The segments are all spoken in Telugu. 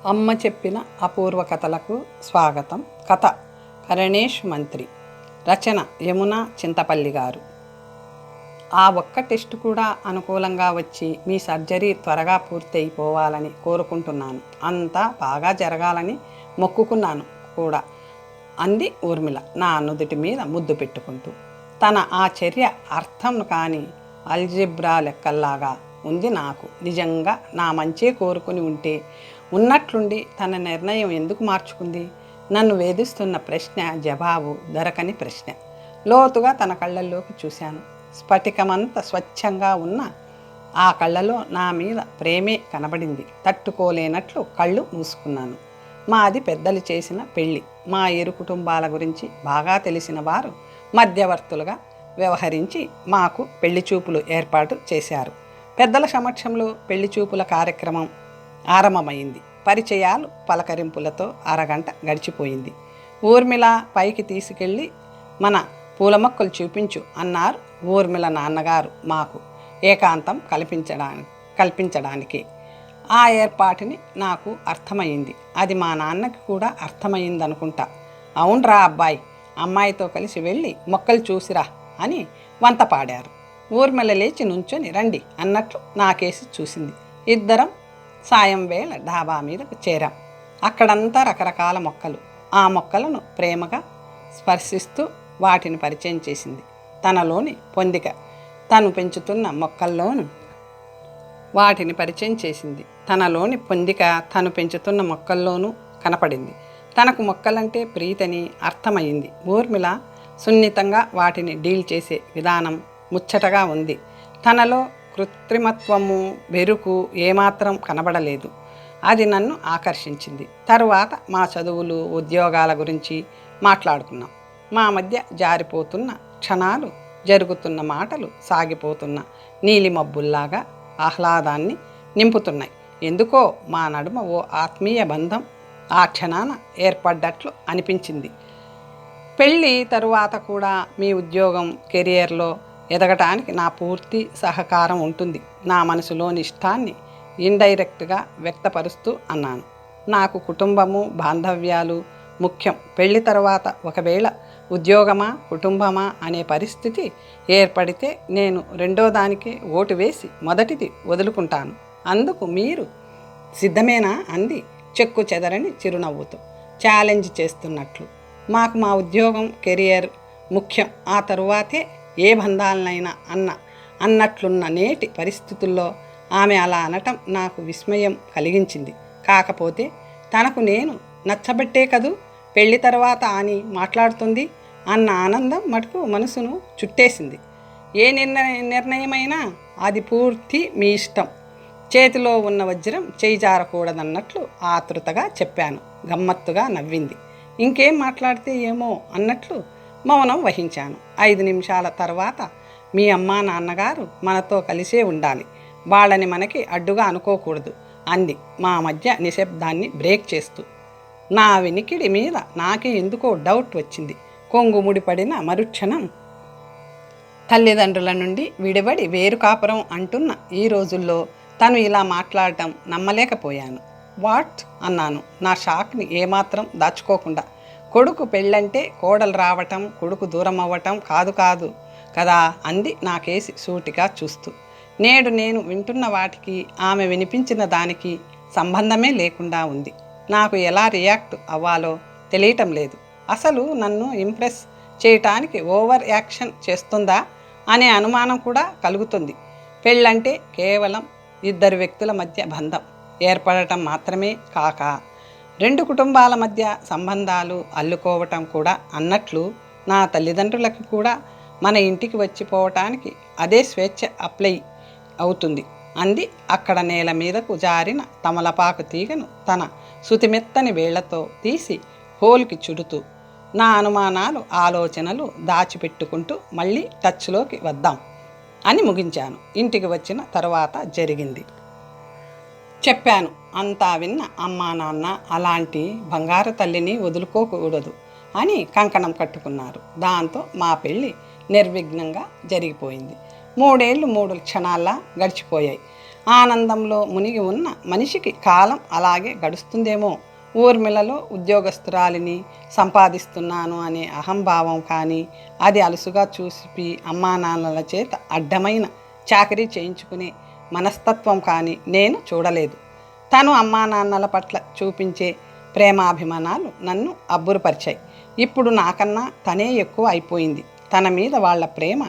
అమ్మ చెప్పిన అపూర్వ కథలకు స్వాగతం. కథ కరణేష్ మంత్రి. రచన యమున చింతపల్లి గారు. ఆ ఒక్క టెస్ట్ కూడా అనుకూలంగా వచ్చి మీ సర్జరీ త్వరగా పూర్తి అయిపోవాలని కోరుకుంటున్నాను. అంతా బాగా జరగాలని మొక్కుకున్నాను కూడా అంది ఊర్మిళ నా నుదుటి మీద ముద్దు పెట్టుకుంటూ. తన ఆ చర్య అర్థం కాని అల్జిబ్రా లెక్కల్లాగా ఉంది నాకు. నిజంగా నా మంచే కోరుకుని ఉంటే ఉన్నట్లుండి తన నిర్ణయం ఎందుకు మార్చుకుంది? నన్ను వేధిస్తున్న ప్రశ్న జవాబు దొరకని ప్రశ్న. లోతుగా తన కళ్ళల్లోకి చూశాను. స్ఫటికమంత స్వచ్ఛంగా ఉన్న ఆ కళ్ళలో నా మీద ప్రేమే కనబడింది. తట్టుకోలేనట్లు కళ్ళు మూసుకున్నాను. మాది పెద్దలు చేసిన పెళ్ళి. మా ఇరు కుటుంబాల గురించి బాగా తెలిసిన వారు మధ్యవర్తులుగా వ్యవహరించి మాకు పెళ్లి చూపులు ఏర్పాటు చేశారు. పెద్దల సమక్షంలో పెళ్లి చూపుల కార్యక్రమం ఆరంభమైంది. పరిచయాలు పలకరింపులతో అరగంట గడిచిపోయింది. ఊర్మిళ పైకి తీసుకెళ్ళి మన పూల చూపించు అన్నారు ఊర్మిళ నాన్నగారు మాకు ఏకాంతం కల్పించడానికి. ఆ ఏర్పాటుని నాకు అర్థమైంది. అది మా నాన్నకి కూడా అర్థమైందనుకుంటా. అవునరా అబ్బాయి, అమ్మాయితో కలిసి వెళ్ళి మొక్కలు చూసిరా అని వంత పాడారు. ఊర్మిళ లేచి నుంచొని రండి అన్నట్లు నాకేసి చూసింది. ఇద్దరం సాయం వేళ డాబా మీదకు చేరాం. అక్కడంతా రకరకాల మొక్కలు. ఆ మొక్కలను ప్రేమగా స్పర్శిస్తూ వాటిని పరిచయం చేసింది. తనలోని పొందిక తను పెంచుతున్న మొక్కల్లోనూ వాటిని పరిచయం చేసింది. తనలోని పొందిక తను పెంచుతున్న మొక్కల్లోనూ కనపడింది. తనకు మొక్కలంటే ప్రీతని అర్థమైంది. ఊర్మిళ సున్నితంగా వాటిని డీల్ చేసే విధానం ముచ్చటగా ఉంది. తనలో కృత్రిమత్వము బెరుకు ఏమాత్రం కనబడలేదు. అది నన్ను ఆకర్షించింది. తరువాత మా చదువులు ఉద్యోగాల గురించి మాట్లాడుకున్నాం. మా మధ్య జారిపోతున్న క్షణాలు, జరుగుతున్న మాటలు సాగిపోతున్న నీలిమబ్బుల్లాగా ఆహ్లాదాన్ని నింపుతున్నాయి. ఎందుకో మా నడుమ ఓ ఆత్మీయ బంధం ఆ క్షణాన ఏర్పడ్డట్లు అనిపించింది. పెళ్ళి తరువాత కూడా మీ ఉద్యోగం కెరియర్లో ఎదగటానికి నా పూర్తి సహకారం ఉంటుంది. నా మనసులోని ఇష్టాన్ని ఇండైరెక్ట్గా వ్యక్తపరుస్తూ అన్నాను. నాకు కుటుంబము బాంధవ్యాలు ముఖ్యం. పెళ్లి తర్వాత ఒకవేళ ఉద్యోగమా కుటుంబమా అనే పరిస్థితి ఏర్పడితే నేను రెండో దానికి ఓటు వేసి మొదటిది వదులుకుంటాను. అందుకు మీరు సిద్ధమేనా అంది చెక్కు చెదరని చిరునవ్వుతో, ఛాలెంజ్ చేస్తున్నట్లు. మాకు మా ఉద్యోగం కెరియర్ ముఖ్యం, ఆ తరువాతే ఏ బంధాలనైనా అన్నట్లున్న నేటి పరిస్థితుల్లో ఆమె అలా అనటం నాకు విస్మయం కలిగించింది. కాకపోతే తనకు నేను నచ్చబట్టే కదూ పెళ్లి తర్వాత అని మాట్లాడుతుంది అన్న ఆనందం మటుకు మనసును చుట్టేసింది. ఏ నిర్ణయమైనా అది పూర్తి మీ ఇష్టం. చేతిలో ఉన్న వజ్రం చేయి జారకూడదన్నట్లు ఆతృతగా చెప్పాను. గమ్మత్తుగా నవ్వింది. ఇంకేం మాట్లాడితే ఏమో అన్నట్లు మౌనం వహించాను. 5 నిమిషాల తర్వాత మీ అమ్మా నాన్నగారు మనతో కలిసే ఉండాలి, వాళ్ళని మనకి అడ్డుగా అనుకోకూడదు అంది మా మధ్య నిశ్శబ్దాన్ని బ్రేక్ చేస్తూ. నా వినికిడి మీద నాకే ఎందుకో డౌట్ వచ్చింది. కొంగు ముడిపడిన మరుక్షణం తల్లిదండ్రుల నుండి విడిబడి వేరు కాపురం అంటున్న ఈ రోజుల్లో తను ఇలా మాట్లాడటం నమ్మలేకపోయాను. వాట్ అన్నాను, నా షాక్ని ఏమాత్రం దాచుకోకుండా. కొడుకు పెళ్ళంటే కోడలు రావటం, కొడుకు దూరం అవ్వటం కాదు కదా అంది నాకేసి సూటిగా చూస్తూ. నేడు నేను వింటున్న వాటికి ఆమె వినిపించిన దానికి సంబంధమే లేకుండా ఉంది. నాకు ఎలా రియాక్ట్ అవ్వాలో తెలియటం లేదు. అసలు నన్ను ఇంప్రెస్ చేయటానికి ఓవర్ యాక్షన్ చేస్తుందా అనే అనుమానం కూడా కలుగుతుంది. పెళ్ళంటే కేవలం 2 వ్యక్తుల మధ్య బంధం ఏర్పడటం మాత్రమే కాక 2 కుటుంబాల మధ్య సంబంధాలు అల్లుకోవటం కూడా అన్నట్లు నా తల్లిదండ్రులకి కూడా మన ఇంటికి వచ్చిపోవటానికి అదే స్వేచ్ఛ అప్లై అవుతుంది అంది అక్కడ నేల మీదకు జారిన తమలపాకు తీగను తన సుతిమెత్తని వేళ్లతో తీసి హోల్కి చుడుతూ. నా అనుమానాలు ఆలోచనలు దాచిపెట్టుకుంటూ మళ్ళీ టచ్లోకి వద్దాం అని ముగించాను. ఇంటికి వచ్చిన తర్వాత జరిగింది చెప్పాను. అంతా విన్న అమ్మా నాన్న అలాంటి బంగారు తల్లిని వదులుకోకూడదు అని కంకణం కట్టుకున్నారు. దాంతో మా పెళ్ళి నిర్విఘ్నంగా జరిగిపోయింది. 3 ఏళ్ళు 3 క్షణాల్లా గడిచిపోయాయి. ఆనందంలో మునిగి ఉన్న మనిషికి కాలం అలాగే గడుస్తుందేమో. ఊర్మిళలో ఉద్యోగస్తురాలిని, సంపాదిస్తున్నాను అనే అహంభావం కానీ, అది అలుసుగా చూసి అమ్మా నాన్నల చేత అడ్డమైన చాకరీ చేయించుకునే మనస్తత్వం కానీ నేను చూడలేదు. తను అమ్మా నాన్నల పట్ల చూపించే ప్రేమాభిమానాలు నన్ను అబ్బురపరిచాయి. ఇప్పుడు నాకన్నా తనే ఎక్కువ అయిపోయింది. తన మీద వాళ్ళ ప్రేమ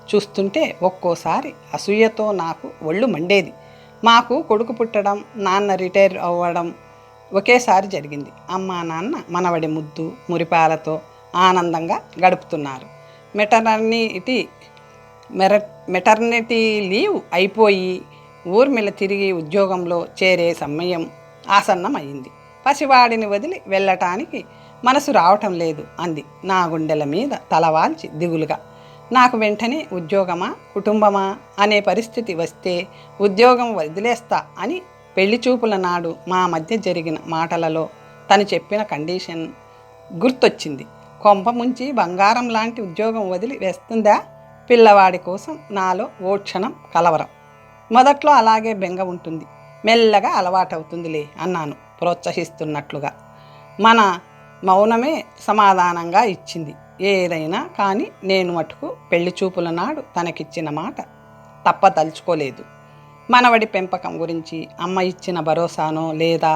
చూస్తుంటే ఒక్కోసారి అసూయతో నాకు ఒళ్ళు మండేది. మాకు కొడుకు పుట్టడం, నాన్న రిటైర్ అవ్వడం ఒకేసారి జరిగింది. అమ్మా నాన్న మనవడి ముద్దు మురిపాలతో ఆనందంగా గడుపుతున్నారు. మెటర్నిటీ లీవ్ అయిపోయి ఊర్మిళ తిరిగి ఉద్యోగంలో చేరే సమయం ఆసన్నమైంది. పసివాడిని వదిలి వెళ్ళటానికి మనసు రావటం లేదు అంది నా గుండెల మీద తలవాల్చి దిగులుగా. నాకు వెంటనే ఉద్యోగమా కుటుంబమా అనే పరిస్థితి వస్తే ఉద్యోగం వదిలేస్తా అని పెళ్లి చూపుల నాడు మా మధ్య జరిగిన మాటలలో తను చెప్పిన కండిషన్ గుర్తొచ్చింది. కొంప ముంచి బంగారం లాంటి ఉద్యోగం వదిలి వేస్తుందా? పిల్లవాడి కోసం నాలో ఓ క్షణం కలవరం. మొదట్లో అలాగే బెంగ ఉంటుంది, మెల్లగా అలవాటవుతుందిలే అన్నాను ప్రోత్సహిస్తున్నట్లుగా. మన మౌనమే సమాధానంగా ఇచ్చింది. ఏదైనా కానీ నేను మటుకు పెళ్లి చూపుల నాడు తనకిచ్చిన మాట తప్పదలుచుకోలేదు. మనవడి పెంపకం గురించి అమ్మ ఇచ్చిన భరోసానో లేదా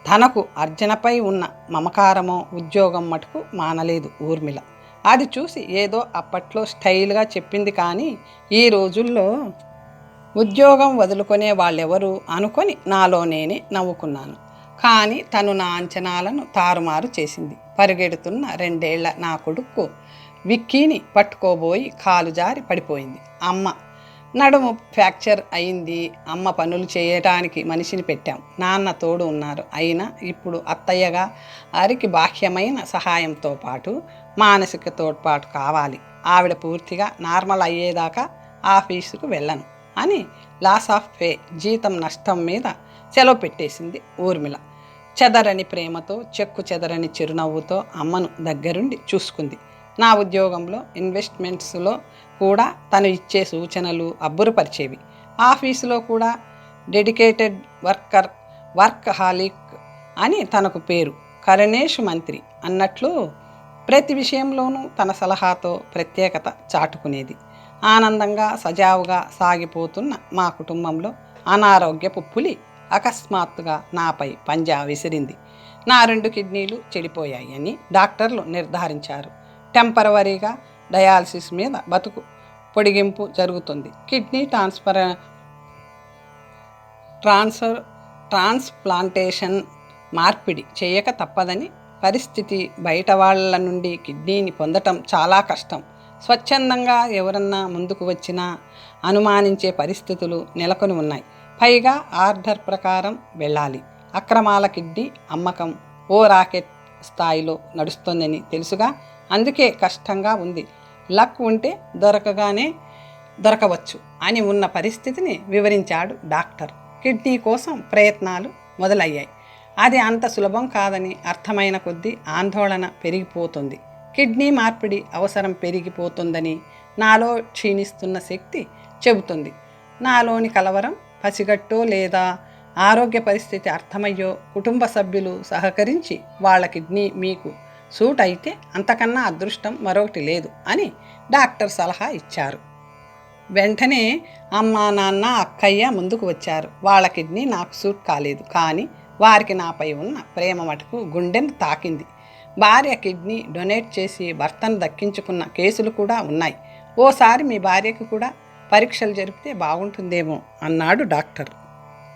తనకు అర్జనపై ఉన్న మమకారమో ఉద్యోగం మటుకు మానలేదు ఊర్మిళ. అది చూసి ఏదో అప్పట్లో స్టైల్గా చెప్పింది, కానీ ఈ రోజుల్లో ఉద్యోగం వదులుకునే వాళ్ళెవరు అనుకొని నాలో నేనే నవ్వుకున్నాను. కానీ తను నా అంచనాలను తారుమారు చేసింది. పరిగెడుతున్న 2 ఏళ్ల నా కొడుకు విక్కీని పట్టుకోబోయి కాలు జారి పడిపోయింది. అమ్మ నడుము ఫ్రాక్చర్ అయింది. అమ్మ పనులు చేయటానికి మనిషిని పెట్టాం. నాన్న తోడు ఉన్నారు. అయినా ఇప్పుడు అత్తయ్యగా వారికి బాహ్యమైన సహాయంతో పాటు మానసిక తోడ్పాటు కావాలి. ఆవిడ పూర్తిగా నార్మల్ అయ్యేదాకా ఆఫీసుకు వెళ్ళను అని లాస్ ఆఫ్ పే, జీతం నష్టం మీద సెలవు పెట్టేసింది ఊర్మిళ. చెదరని ప్రేమతో, చెక్కు చెదరని చిరునవ్వుతో అమ్మను దగ్గరుండి చూసుకుంది. నా ఉద్యోగంలో ఇన్వెస్ట్మెంట్స్లో కూడా తను ఇచ్చే సూచనలు అబ్బురపరిచేవి. ఆఫీసులో కూడా డెడికేటెడ్ వర్క్ హాలిక్ అని తనకు పేరు. కరుణేష్ మంత్రి అన్నట్లు ప్రతి విషయంలోనూ తన సలహాతో ప్రత్యేకత చాటుకునేది. ఆనందంగా సజావుగా సాగిపోతున్న మా కుటుంబంలో అనారోగ్యపు పులి అకస్మాత్తుగా నాపై పంజా విసిరింది. నా 2 కిడ్నీలు చెడిపోయాయని డాక్టర్లు నిర్ధారించారు. టెంపరవరీగా డయాలసిస్ మీద బతుకు పొడిగింపు జరుగుతుంది. కిడ్నీ ట్రాన్స్ప్లాంటేషన్ మార్పిడి చేయక తప్పదని పరిస్థితి. బయట వాళ్ళ నుండి కిడ్నీని పొందటం చాలా కష్టం. స్వచ్ఛందంగా ఎవరన్నా ముందుకు వచ్చినా అనుమానించే పరిస్థితులు నెలకొని ఉన్నాయి. పైగా ఆర్డర్ ప్రకారం వెళ్ళాలి. అక్రమాల కిడ్నీ అమ్మకం ఓ రాకెట్ స్థాయిలో నడుస్తోందని తెలుసుగా, అందుకే కష్టంగా ఉంది. లక్ ఉంటే దొరకవచ్చు అని ఉన్న పరిస్థితిని వివరించాడు డాక్టర్. కిడ్నీ కోసం ప్రయత్నాలు మొదలయ్యాయి. అది అంత సులభం కాదని అర్థమైన కొద్దీ ఆందోళన పెరిగిపోతుంది. కిడ్నీ మార్పిడి అవసరం పెరిగిపోతుందని నాలో క్షీణిస్తున్న శక్తి చెబుతుంది. నాలోని కలవరం పసిగట్టో లేదా ఆరోగ్య పరిస్థితి అర్థమయ్యో కుటుంబ సభ్యులు సహకరించి వాళ్ళ కిడ్నీ మీకు సూట్ అయితే అంతకన్నా అదృష్టం మరొకటి లేదు అని డాక్టర్ సలహా ఇచ్చారు. వెంటనే అమ్మ, నాన్న, అక్కయ్య ముందుకు వచ్చారు. వాళ్ళ కిడ్నీ నాకు సూట్ కాలేదు, కానీ వారికి నాపై ఉన్న ప్రేమ మటుకు గుండెను తాకింది. భార్య కిడ్నీ డొనేట్ చేసి భర్తను దక్కించుకున్న కేసులు కూడా ఉన్నాయి. ఓసారి మీ భార్యకు కూడా పరీక్షలు జరిపితే బాగుంటుందేమో అన్నాడు డాక్టర్.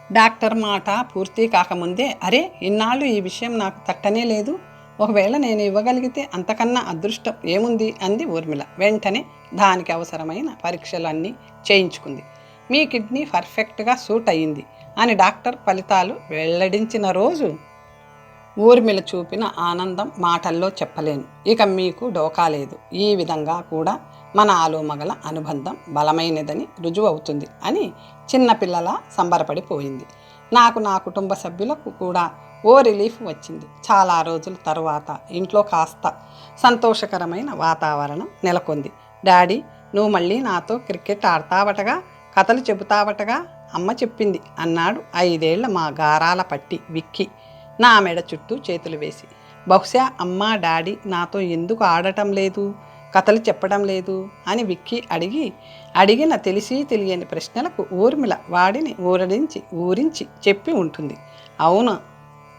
డాక్టర్ మాట పూర్తి కాకముందే, అరే ఇన్నాళ్ళు ఈ విషయం నాకు తట్టనే లేదు, ఒకవేళ నేను ఇవ్వగలిగితే అంతకన్నా అదృష్టం ఏముంది అంది ఊర్మిళ. వెంటనే దానికి అవసరమైన పరీక్షలన్నీ చేయించుకుంది. మీ కిడ్నీ పర్ఫెక్ట్గా సూట్ అయ్యింది అని డాక్టర్ ఫలితాలు వెల్లడించిన రోజు ఊర్మిళ చూపిన ఆనందం మాటల్లో చెప్పలేను. ఇక మీకు డోకా లేదు. ఈ విధంగా కూడా మన ఆలుమగల అనుబంధం బలమైనదని రుజువు అవుతుంది అని చిన్నపిల్లలా సంబరపడిపోయింది. నాకు, నా కుటుంబ సభ్యులకు కూడా ఓ రిలీఫ్ వచ్చింది. చాలా రోజుల తరువాత ఇంట్లో కాస్త సంతోషకరమైన వాతావరణం నెలకొంది. డాడీ, నువ్వు మళ్ళీ నాతో క్రికెట్ ఆడతావటగా, కథలు చెబుతావటగా అమ్మ చెప్పింది అన్నాడు 5 ఏళ్ల మా గారాల పట్టి విక్కీ నా మెడ చుట్టూ చేతులు వేసి. బహుశా అమ్మ డాడీ నాతో ఎందుకు ఆడటం లేదు, కథలు చెప్పడం లేదు అని విక్కీ అడిగిన తెలిసి తెలియని ప్రశ్నలకు ఊర్మిళ వాడిని ఊరించి చెప్పి ఉంటుంది. అవును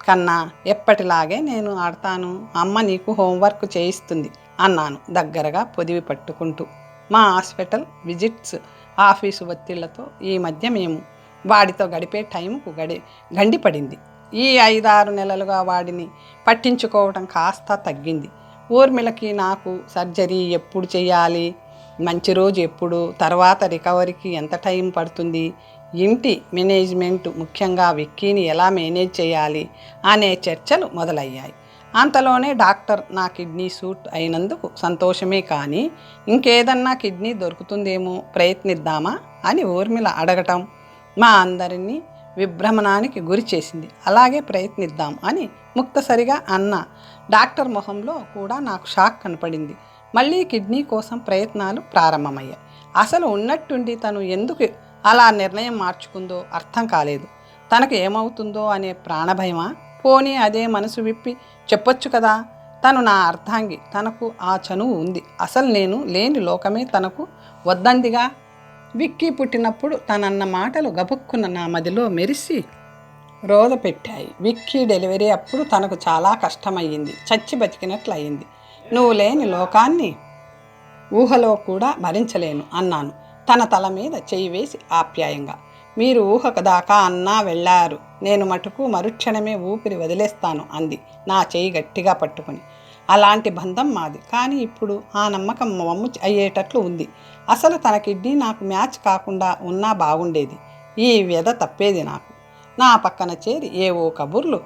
కన్నా, ఎప్పటిలాగే నేను ఆడతాను, అమ్మ నీకు హోంవర్క్ చేయిస్తుంది అన్నాను దగ్గరగా పొదివి పట్టుకుంటూ. మా హాస్పిటల్ విజిట్స్, ఆఫీసు ఒత్తిళ్లతో ఈ మధ్య మేము వాడితో గడిపే టైంకు గండిపడింది. ఈ 5-6 నెలలుగా వాడిని పట్టించుకోవటం కాస్త తగ్గింది. ఊర్మిళకి నాకు సర్జరీ ఎప్పుడు చేయాలి, మంచి రోజు ఎప్పుడు, తర్వాత రికవరీకి ఎంత టైం పడుతుంది, ఇంటి మేనేజ్మెంట్, ముఖ్యంగా విక్కీని ఎలా మేనేజ్ చేయాలి అనే చర్చలు మొదలయ్యాయి. అంతలోనే డాక్టర్ నా కిడ్నీ సూట్ అయినందుకు సంతోషమే కానీ ఇంకేదన్నా కిడ్నీ దొరుకుతుందేమో ప్రయత్నిద్దామా అని ఊర్మిళ అడగటం మా అందరినీ విభ్రమణానికి గురి చేసింది. అలాగే ప్రయత్నిద్దాం అని ముక్తసరిగా అన్న డాక్టర్ మొహంలో కూడా నాకు షాక్ కనపడింది. మళ్ళీ కిడ్నీ కోసం ప్రయత్నాలు ప్రారంభమయ్యాయి. అసలు ఉన్నట్టుండి తను ఎందుకు అలా నిర్ణయం మార్చుకుందో అర్థం కాలేదు. తనకు ఏమవుతుందో అనే ప్రాణభయమా, పోనీ అదే మనసు విప్పి చెప్పొచ్చు కదా. తను నా అర్ధాంగి, తనకు ఆ చనువు ఉంది. అసలు నేను లేని లోకమే తనకు వద్దందిగా. విక్కీ పుట్టినప్పుడు తనన్న మాటలు గబుక్కున్న నా మదిలో మెరిసి రోద పెట్టాయి. విక్కీ డెలివరీ అప్పుడు తనకు చాలా కష్టమయ్యింది, చచ్చి బతికినట్లు అయింది. నువ్వు లేని లోకాన్ని ఊహలో కూడా భరించలేను అన్నాను తన తల మీద చెయ్యి వేసి ఆప్యాయంగా. మీరు ఊహకు దాకా అన్నా వెళ్ళారు, నేను మటుకు మరుక్షణమే ఊపిరి వదిలేస్తాను అంది నా చెయ్యి గట్టిగా పట్టుకుని. అలాంటి బంధం మాది, కానీ ఇప్పుడు ఆ నమ్మకం వమ్ము అయ్యేటట్లు ఉంది. అసలు తన కిడ్నీ నాకు మ్యాచ్ కాకుండా ఉన్నా బాగుండేది. ఈ వ్యధ తప్పేది నాకు. నా పక్కన చేరి ఏవో కబుర్లు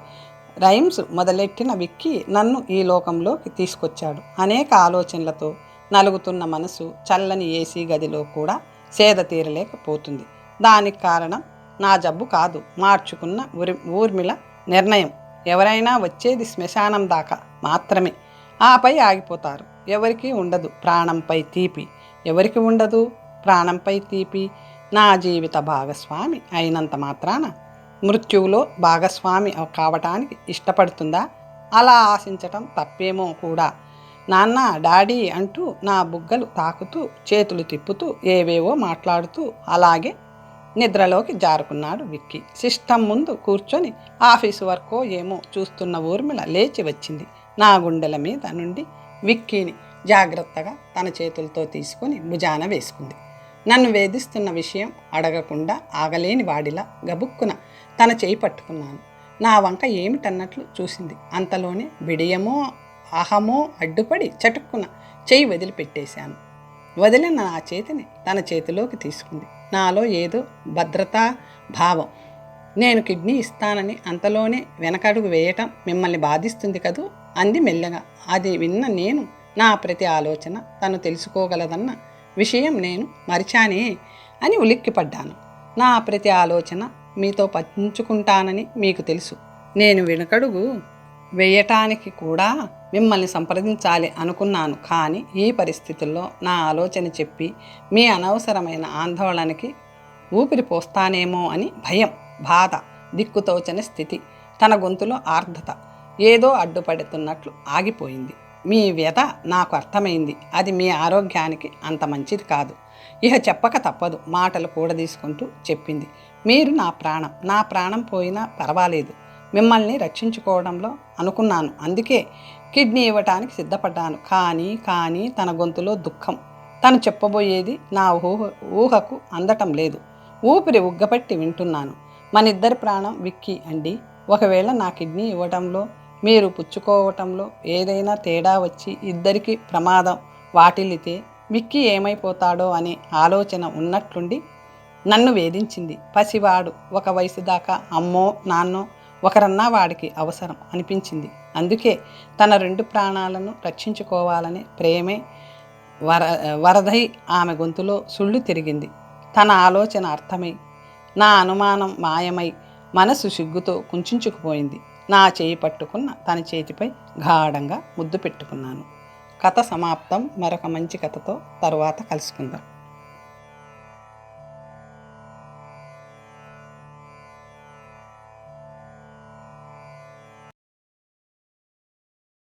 రైమ్స్ మొదలెట్టిన విక్కీ నన్ను ఈ లోకంలోకి తీసుకొచ్చాడు. అనేక ఆలోచనలతో నలుగుతున్న మనసు చల్లని ఏసీ గదిలో కూడా సేద తీరలేకపోతుంది. దానికి కారణం నా జబ్బు కాదు, మార్చుకున్న ఊర్మిళ నిర్ణయం. ఎవరైనా వచ్చేది శ్మశానం దాకా మాత్రమే, ఆపై ఆగిపోతారు. ఎవరికి ఉండదు ప్రాణంపై తీపి. ఎవరికి ఉండదు ప్రాణంపై తీపి? నా జీవిత భాగస్వామి అయినంత మాత్రాన మృత్యువులో భాగస్వామి కావటానికి ఇష్టపడుతుందా? అలా ఆశించటం తప్పేమో కూడా. నాన్న, డాడీ అంటూ నా బుగ్గలు తాకుతూ చేతులు తిప్పుతూ ఏవేవో మాట్లాడుతూ అలాగే నిద్రలోకి జారుకున్నాడు విక్కీ. సిస్టమ్ ముందు కూర్చొని ఆఫీసు వర్కో ఏమో చూస్తున్న ఊర్మిళ లేచి వచ్చింది. నా గుండెల మీద నుండి విక్కీని జాగ్రత్తగా తన చేతులతో తీసుకొని భుజాన వేసుకుంది. నన్ను వేధిస్తున్న విషయం అడగకుండా ఆగలేని వాడిలా గబుక్కున తన చేయి పట్టుకున్నాను. నా వంక ఏమిటన్నట్లు చూసింది. అంతలోనే బిడియమో అహమో అడ్డుపడి చటుక్కున చెయ్యి వదిలిపెట్టేశాను. వదిలిన నా చేతిని తన చేతిలోకి తీసుకుంది. నాలో ఏదో భద్రతా భావం. నేను కిడ్నీ ఇస్తానని అంతలోనే వెనకడుగు వేయటం మిమ్మల్ని బాధిస్తుంది కదూ అంది మెల్లగా. అది విన్న నేను నా ప్రతి ఆలోచన తను తెలుసుకోగలదన్న విషయం నేను మరిచానే అని ఉలిక్కిపడ్డాను. నా ప్రతి ఆలోచన మీతో పంచుకుంటానని మీకు తెలుసు. నేను వెనకడుగు వేయటానికి కూడా మిమ్మల్ని సంప్రదించాలి అనుకున్నాను. కానీ ఈ పరిస్థితుల్లో నా ఆలోచన చెప్పి మీ అనవసరమైన ఆందోళనకి ఊపిరి పోస్తానేమో అని భయం, బాధ, దిక్కుతోచని స్థితి. తన గొంతులో ఆర్ద్రత ఏదో అడ్డుపడుతున్నట్లు ఆగిపోయింది. మీ వ్యధ నాకు అర్థమైంది. అది మీ ఆరోగ్యానికి అంత మంచిది కాదు. ఇహ చెప్పక తప్పదు మాటలు కూడదీసుకుంటూ చెప్పింది. మీరు నా ప్రాణం పోయినా పర్వాలేదు, మిమ్మల్ని రక్షించుకోవడంలో అనుకున్నాను. అందుకే కిడ్నీ ఇవ్వటానికి సిద్ధపడ్డాను. కానీ తన గొంతులో దుఃఖం. తను చెప్పబోయేది నా ఊహకు అందటం లేదు. ఊపిరి ఉగ్గపట్టి వింటున్నాను. మనిద్దరి ప్రాణం విక్కీ అండి. ఒకవేళ నా కిడ్నీ ఇవ్వడంలో మీరు పుచ్చుకోవటంలో ఏదైనా తేడా వచ్చి ఇద్దరికి ప్రమాదం వాటిల్లితే విక్కీ ఏమైపోతాడో అనే ఆలోచన ఉన్నట్లుండి నన్ను వేధించింది. పసివాడు, ఒక వయసు దాకా అమ్మో నాన్నో ఒకరన్నా వాడికి అవసరం అనిపించింది. అందుకే తన 2 ప్రాణాలను రక్షించుకోవాలనే ప్రేమే వరదై ఆమె గొంతులో సుళ్ళు తిరిగింది. తన ఆలోచన అర్థమై నా అనుమానం మాయమై మనసు సిగ్గుతో కుంచుకుపోయింది. నా చేయి పట్టుకున్న తన చేతిపై గాఢంగా ముద్దు పెట్టుకున్నాను. కథ సమాప్తం. మరొక మంచి కథతో తరువాత కలుసుకుందాం.